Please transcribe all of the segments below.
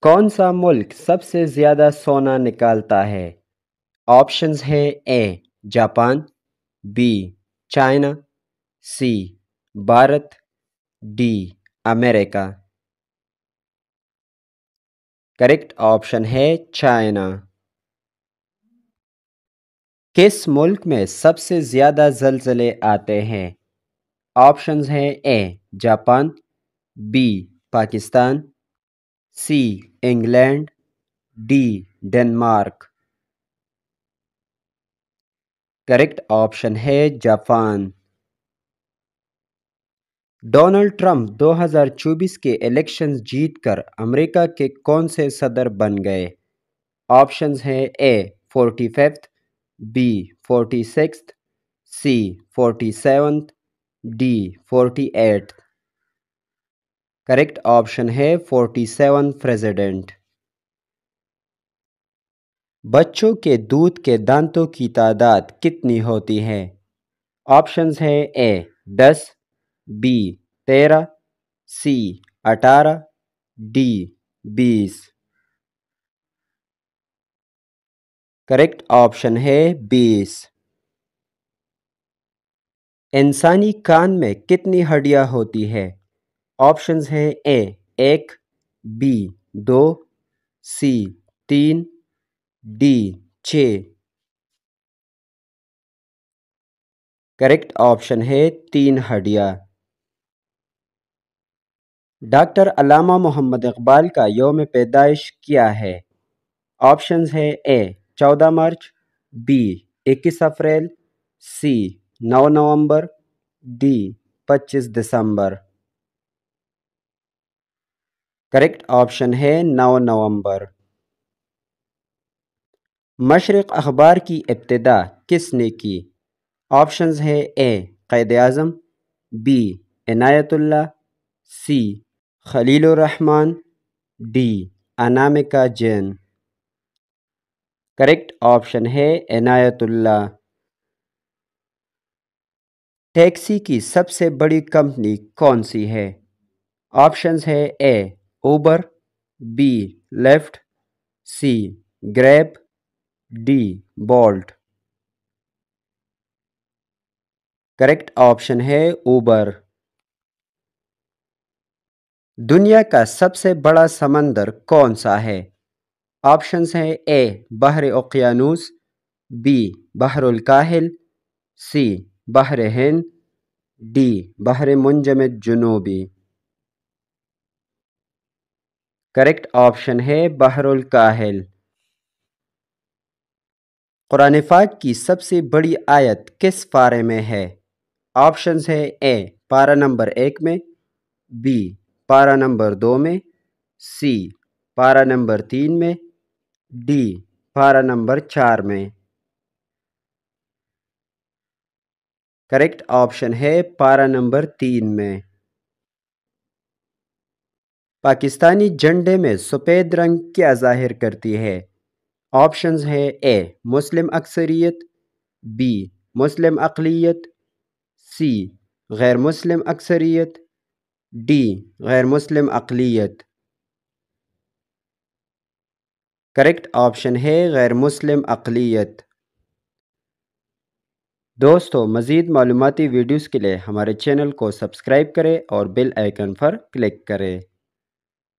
कौन सा मुल्क सबसे ज़्यादा सोना निकालता है? ऑप्शंस है A Japan, B China, C Bharat, D America. Correct option है चाइना। किस मुल्क में सबसे ज़्यादा ज़लज़ले आते हैं? ऑप्शंस है A Japan, B Pakistan, C England, D Denmark. Correct option है जापान। डोनाल्ड ट्रंप 2024 के इलेक्शंस जीतकर अमेरिका के कौन से सदर बन गए? ऑप्शंस हैं ए 45th, बी 46th, सी 47th, D 48th। Correct option है 47 प्रेसिडेंट। बच्चों के दूध के दांतों की तादाद कितनी होती है? ऑप्शंस है ए 10, बी 13, सी 18, डी 20। करेक्ट ऑप्शन है 20। इंसानी कान में कितनी हड्डियां होती है? ऑप्शंस हैं ए 1, बी 2, सी 3, डी 6। करेक्ट ऑप्शन है 3 हड्डियां। डॉक्टर अल्लामा मोहम्मद इकबाल का यौम पैदाइश क्या है? ऑप्शंस है ए 14 मार्च, बी 21 अप्रैल, सी 9 नवंबर, डी 25 दिसंबर। करेक्ट ऑप्शन है 9 नवंबर। मशरिक़ अखबार की इब्तिदा किसने की? ऑप्शंस है A Quaid Azam, B Inayatullah, C Khalilur Rahman, D Anamika Jain. Correct option है इनायतुल्लाह। टैक्सी की सबसे बड़ी कंपनी कौन सी है? ऑप्शंस है A Uber, B Lyft, C Grab, D Bolt. Correct option है उबर। दुनिया का सबसे बड़ा समंदर कौन सा है? ऑप्शंस हैं ए बहर ओकियानूस, बी बहरुल काहिल, सी बहर हिंद, डी बहर मुंजमद जुनूबी। करेक्ट ऑप्शन है बहरुल काहिल। कुरान पाक की सबसे बड़ी आयत किस पारे में है? ऑप्शंस है ए पारा नंबर 1 में, बी पारा नंबर 2 में, सी पारा नंबर 3 में, डी पारा नंबर 4 में। करेक्ट ऑप्शन है पारा नंबर 3 में। पाकिस्तानी झंडे में सफ़ेद रंग क्या ज़ाहिर करती है? ऑप्शंस है ए मुस्लिम अक्सरियत, बी मुस्लिम अक़लियत, सी गैर मुस्लिम अक्सरियत, डी गैर मुस्लिम अक़लियत। करेक्ट ऑप्शन है गैर मुस्लिम अक़लियत। दोस्तों मज़ीद मालूमाती वीडियोज़ के लिए हमारे चैनल को सब्सक्राइब करें और बेल आइकन पर क्लिक करें।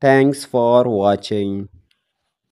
Thanks for watching.